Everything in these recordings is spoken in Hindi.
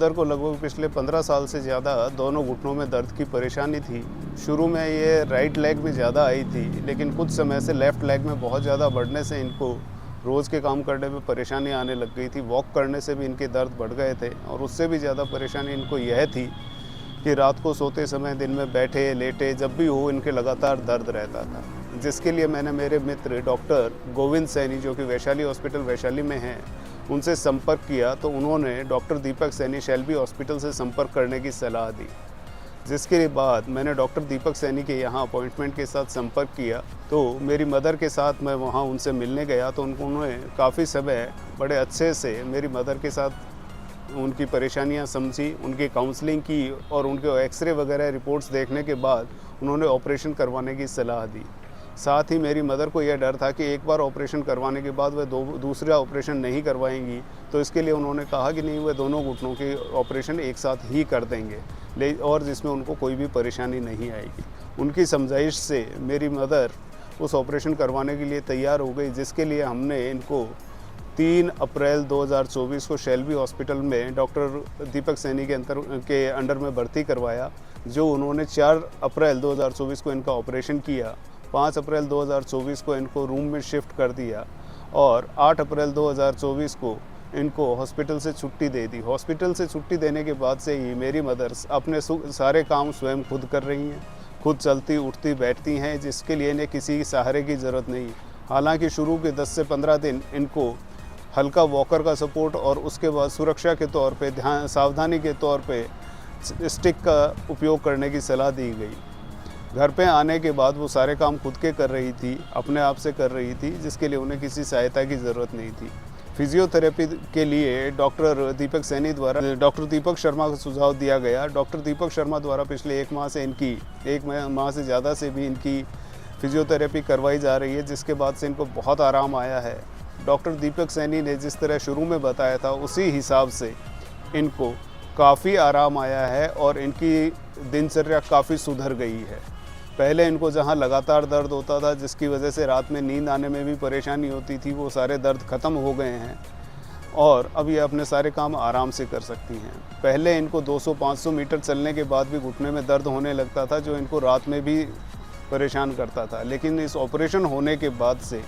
मदर को लगभग पिछले 15 साल से ज़्यादा दोनों घुटनों में दर्द की परेशानी थी। शुरू में ये राइट लेग में ज़्यादा आई थी, लेकिन कुछ समय से लेफ़्ट लेग में बहुत ज़्यादा बढ़ने से इनको रोज़ के काम करने में परेशानी आने लग गई थी। वॉक करने से भी इनके दर्द बढ़ गए थे और उससे भी ज़्यादा परेशानी इनको यह थी कि रात को सोते समय, दिन में बैठे लेटे जब भी हो, इनके लगातार दर्द रहता था। जिसके लिए मैंने मेरे मित्र डॉक्टर गोविंद सैनी, जो कि वैशाली हॉस्पिटल वैशाली में हैं, उनसे संपर्क किया तो उन्होंने डॉक्टर दीपक सैनी शेल्बी हॉस्पिटल से संपर्क करने की सलाह दी। जिसके बाद मैंने डॉक्टर दीपक सैनी के यहाँ अपॉइंटमेंट के साथ संपर्क किया तो मेरी मदर के साथ मैं वहाँ उनसे मिलने गया तो उन्होंने काफ़ी समय बड़े अच्छे से मेरी मदर के साथ उनकी परेशानियां समझी, उनकी काउंसलिंग की और उनके एक्सरे वगैरह रिपोर्ट्स देखने के बाद उन्होंने ऑपरेशन करवाने की सलाह दी। साथ ही मेरी मदर को यह डर था कि एक बार ऑपरेशन करवाने के बाद वह दूसरा ऑपरेशन नहीं करवाएंगी, तो इसके लिए उन्होंने कहा कि नहीं, वह दोनों घुटनों के ऑपरेशन एक साथ ही कर देंगे और जिसमें उनको कोई भी परेशानी नहीं आएगी। उनकी समझाइश से मेरी मदर उस ऑपरेशन करवाने के लिए तैयार हो गई, जिसके लिए हमने इनको 3 अप्रैल 2024 को शेल्बी हॉस्पिटल में डॉक्टर दीपक सैनी के अंडर में भर्ती करवाया, जो उन्होंने 4 अप्रैल 2024 को इनका ऑपरेशन किया। 5 अप्रैल 2024 को इनको रूम में शिफ्ट कर दिया और 8 अप्रैल 2024 को इनको हॉस्पिटल से छुट्टी दे दी। हॉस्पिटल से छुट्टी देने के बाद से ही मेरी मदर अपने सारे काम स्वयं खुद कर रही हैं, खुद चलती उठती बैठती हैं, जिसके लिए इन्हें किसी सहारे की ज़रूरत नहीं। हालांकि शुरू के 10 से 15 दिन इनको हल्का वॉकर का सपोर्ट और उसके बाद सुरक्षा के तौर पे सावधानी के तौर पे स्टिक का उपयोग करने की सलाह दी गई। घर पे आने के बाद वो सारे काम खुद के कर रही थी, अपने आप से कर रही थी, जिसके लिए उन्हें किसी सहायता की ज़रूरत नहीं थी। फिजियोथेरेपी के लिए डॉक्टर दीपक सैनी द्वारा डॉक्टर दीपक शर्मा को सुझाव दिया गया। डॉक्टर दीपक शर्मा द्वारा पिछले 1 माह से एक माह से ज़्यादा से भी इनकी फिजियोथेरेपी करवाई जा रही है, जिसके बाद से इनको बहुत आराम आया है। डॉक्टर दीपक सैनी ने जिस तरह शुरू में बताया था, उसी हिसाब से इनको काफ़ी आराम आया है और इनकी दिनचर्या काफ़ी सुधर गई है। पहले इनको जहां लगातार दर्द होता था, जिसकी वजह से रात में नींद आने में भी परेशानी होती थी, वो सारे दर्द ख़त्म हो गए हैं और अब ये अपने सारे काम आराम से कर सकती हैं। पहले इनको 200-500 मीटर चलने के बाद भी घुटने में दर्द होने लगता था, जो इनको रात में भी परेशान करता था। लेकिन इस ऑपरेशन होने के बाद से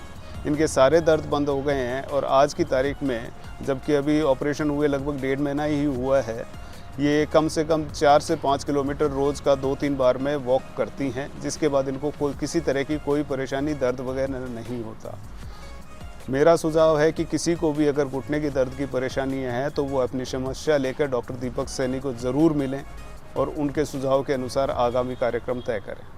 इनके सारे दर्द बंद हो गए हैं और आज की तारीख में, जबकि अभी ऑपरेशन हुए लगभग 1.5 महीना ही हुआ है, ये कम से कम 4 से 5 किलोमीटर रोज़ का 2-3 बार में वॉक करती हैं, जिसके बाद इनको किसी तरह की कोई परेशानी, दर्द वगैरह नहीं होता। मेरा सुझाव है कि किसी को भी अगर घुटने की दर्द की परेशानी है तो वो अपनी समस्या लेकर डॉक्टर दीपक सैनी को ज़रूर मिलें और उनके सुझाव के अनुसार आगामी कार्यक्रम तय करें।